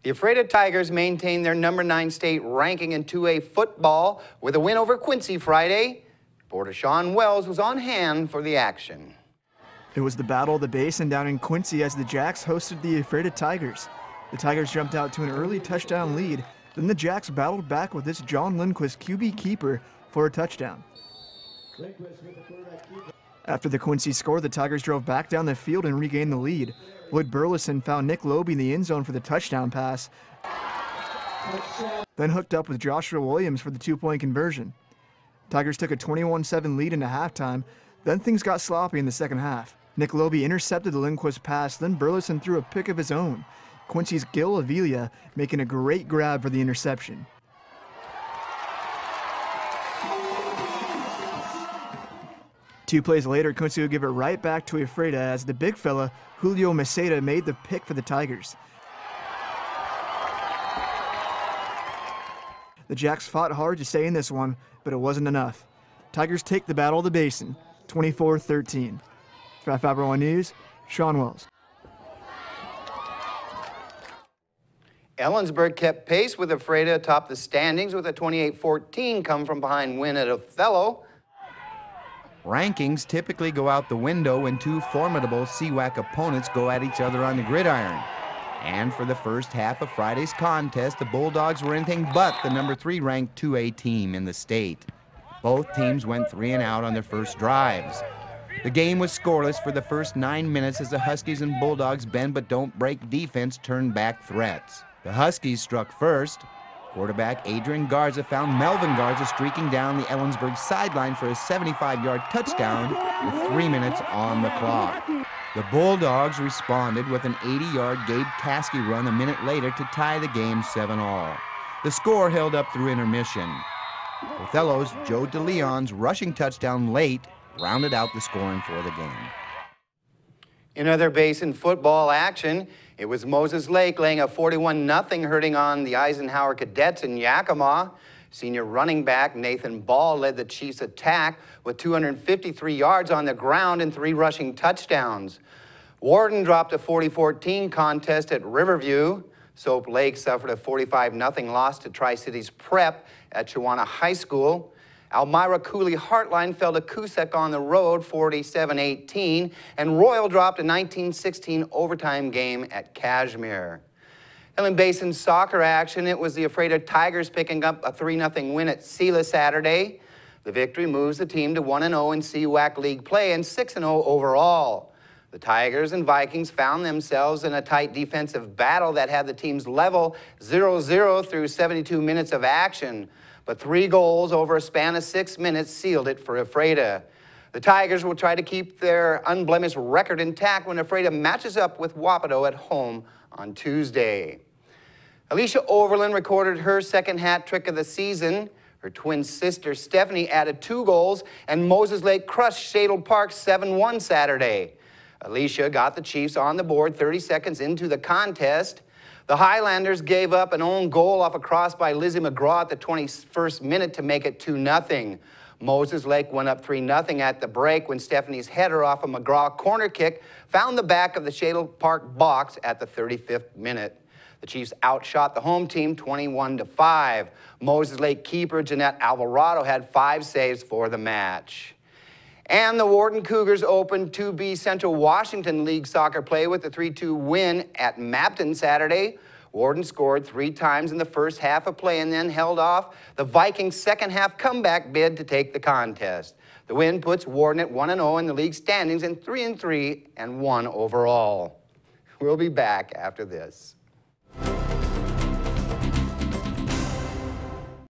The Ephrata Tigers maintain their #9 state ranking in 2A football with a win over Quincy Friday. Reporter Sean Wells was on hand for the action. It was the battle of the basin down in Quincy as the Jacks hosted the Ephrata Tigers. The Tigers jumped out to an early touchdown lead. Then the Jacks battled back with this John Lindquist QB keeper for a touchdown. After the Quincy score, the Tigers drove back down the field and regained the lead. Wood Burleson found Nick Lobe in the end zone for the touchdown pass, then hooked up with Joshua Williams for the 2-point conversion. Tigers took a 21-7 lead into halftime, then things got sloppy in the second half. Nick Lobe intercepted the Lindquist pass, then Burleson threw a pick of his own. Quincy's Gil Avila making a great grab for the interception. Two plays later, Quincy would give it right back to Ephrata as the big fella, Julio Maceda, made the pick for the Tigers. The Jacks fought hard to stay in this one, but it wasn't enough. Tigers take the battle of the basin, 24-13. For iFIBER 1 News, Sean Wells. Ellensburg kept pace with Ephrata atop the standings with a 28-14 come-from-behind win at Othello. Rankings typically go out the window when two formidable CWAC opponents go at each other on the gridiron. And for the first half of Friday's contest, the Bulldogs were anything but the #3 ranked 2A team in the state. Both teams went 3 and out on their first drives. The game was scoreless for the first 9 minutes as the Huskies and Bulldogs' bend but don't break defense turned back threats. The Huskies struck first. Quarterback Adrian Garza found Melvin Garza streaking down the Ellensburg sideline for a 75-yard touchdown with 3 minutes on the clock. The Bulldogs responded with an 80-yard Gabe Caskey run a minute later to tie the game 7-all. The score held up through intermission. Othello's Joe DeLeon's rushing touchdown late rounded out the scoring for the game. In other Basin football action, it was Moses Lake laying a 41-0 hurting on the Eisenhower Cadets in Yakima. Senior running back Nathan Ball led the Chiefs' attack with 253 yards on the ground and 3 rushing touchdowns. Warden dropped a 40-14 contest at Riverview. Soap Lake suffered a 45-0 loss to Tri-Cities Prep at Chihuahua High School. Elmira Cooley Heartline fell to Coosac on the road 47-18, and Royal dropped a 19-16 overtime game at Cashmere. In Basin soccer action, it was the Ephrata Tigers picking up a 3-0 win at Sela Saturday. The victory moves the team to 1-0 in CWAC League play and 6-0 overall. The Tigers and Vikings found themselves in a tight defensive battle that had the teams level 0-0 through 72 minutes of action. But 3 goals over a span of 6 minutes sealed it for Ephrata. The Tigers will try to keep their unblemished record intact when Ephrata matches up with Wapato at home on Tuesday. Alicia Overland recorded her second hat trick of the season. Her twin sister Stephanie added 2 goals, and Moses Lake crushed Shadle Park 7-1 Saturday. Alicia got the Chiefs on the board 30 seconds into the contest. The Highlanders gave up an own goal off a cross by Lizzie McGraw at the 21st minute to make it 2-0. Moses Lake went up 3-0 at the break when Stephanie's header off a McGraw corner kick found the back of the Shadle Park box at the 35th minute. The Chiefs outshot the home team 21-5. Moses Lake keeper Jeanette Alvarado had 5 saves for the match. And the Warden Cougars opened 2B Central Washington League soccer play with a 3-2 win at Mapton Saturday. Warden scored 3 times in the first half of play and then held off the Vikings' second half comeback bid to take the contest. The win puts Warden at 1-0 in the league standings and 3-3 and 1 overall. We'll be back after this.